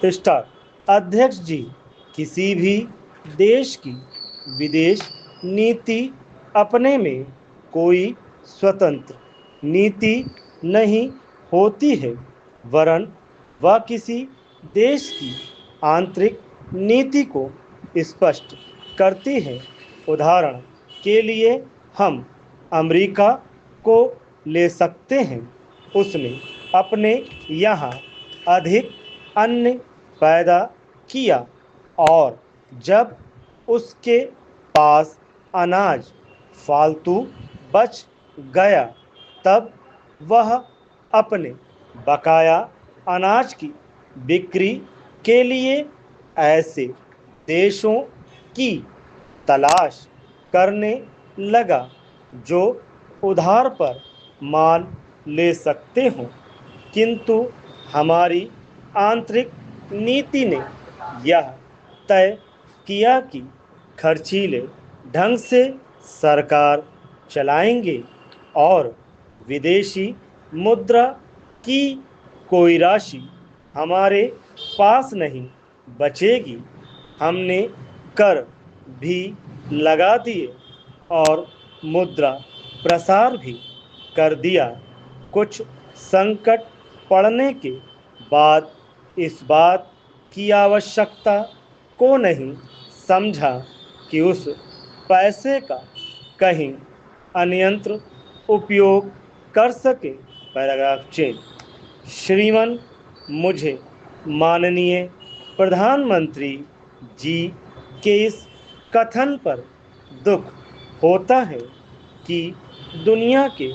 Start. अध्यक्ष जी, किसी भी देश की विदेश नीति अपने में कोई स्वतंत्र नीति नहीं होती है, वरन वह किसी देश की आंतरिक नीति को स्पष्ट करती है। उदाहरण के लिए हम अमेरिका को ले सकते हैं। उसने अपने यहाँ अधिक अन्न पैदा किया और जब उसके पास अनाज फालतू बच गया, तब वह अपने बकाया अनाज की बिक्री के लिए ऐसे देशों की तलाश करने लगा जो उधार पर माल ले सकते हों। किंतु हमारी आंतरिक नीति ने यह तय किया कि खर्चीले ढंग से सरकार चलाएंगे और विदेशी मुद्रा की कोई राशि हमारे पास नहीं बचेगी। हमने कर भी लगा दिए और मुद्रा प्रसार भी कर दिया। कुछ संकट पड़ने के बाद इस बात की आवश्यकता को नहीं समझा कि उस पैसे का कहीं अनियंत्र उपयोग कर सके। Paragraph change. श्रीमान, मुझे माननीय प्रधानमंत्री जी के इस कथन पर दुख होता है कि दुनिया के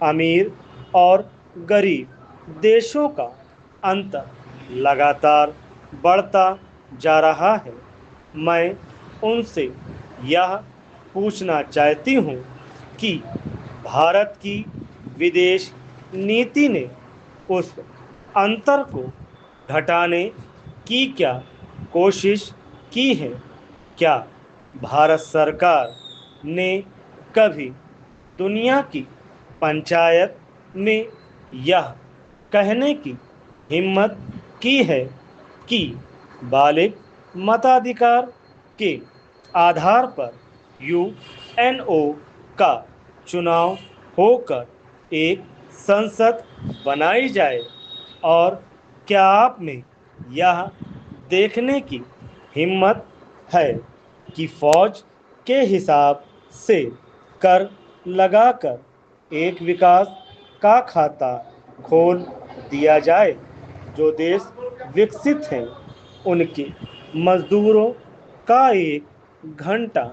अमीर और गरीब देशों का अंतर लगातार बढ़ता जा रहा है। मैं उनसे यह पूछना चाहती हूँ कि भारत की विदेश नीति ने उस अंतर को घटाने की क्या कोशिश की है। क्या भारत सरकार ने कभी दुनिया की पंचायत में यह कहने की हिम्मत की है कि बालिग मताधिकार के आधार पर यूएनओ का चुनाव होकर एक संसद बनाई जाए? और क्या आप में यह देखने की हिम्मत है कि फौज के हिसाब से कर लगाकर एक विकास का खाता खोल दिया जाए? जो देश विकसित हैं उनके मजदूरों का एक घंटा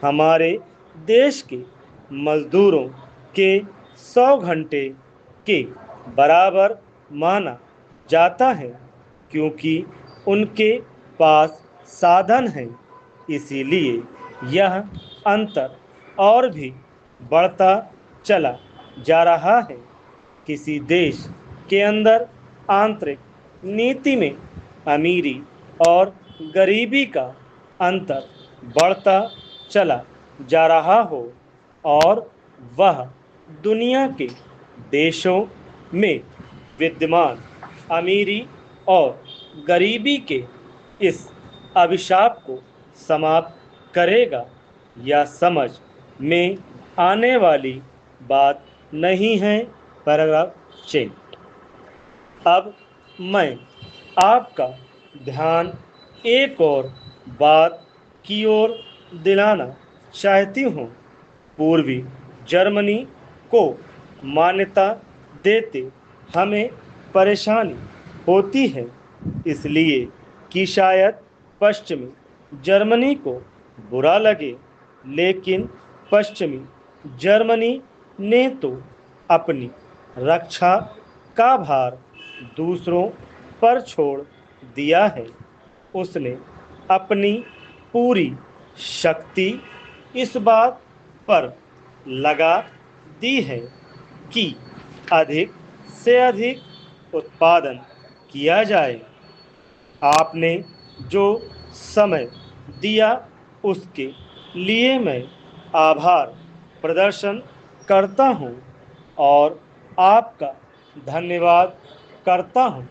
हमारे देश के मजदूरों के 100 घंटे के बराबर माना जाता है, क्योंकि उनके पास साधन हैं। इसीलिए यह अंतर और भी बढ़ता चला जा रहा है। किसी देश के अंदर आंतरिक नीति में अमीरी और गरीबी का अंतर बढ़ता चला जा रहा हो और वह दुनिया के देशों में विद्यमान अमीरी और गरीबी के इस अभिशाप को समाप्त करेगा, यह समझ में आने वाली बात नहीं है। Paragraph change. अब मैं आपका ध्यान एक और बात की ओर दिलाना चाहती हूँ। पूर्वी जर्मनी को मान्यता देते हमें परेशानी होती है, इसलिए कि शायद पश्चिमी जर्मनी को बुरा लगे, लेकिन पश्चिमी जर्मनी ने तो अपनी रक्षा का भार दूसरों पर छोड़ दिया है। उसने अपनी पूरी शक्ति इस बात पर लगा दी है कि अधिक से अधिक उत्पादन किया जाए। आपने जो समय दिया उसके लिए मैं आभार प्रदर्शन करता हूँ और आपका धन्यवाद करता हूँ।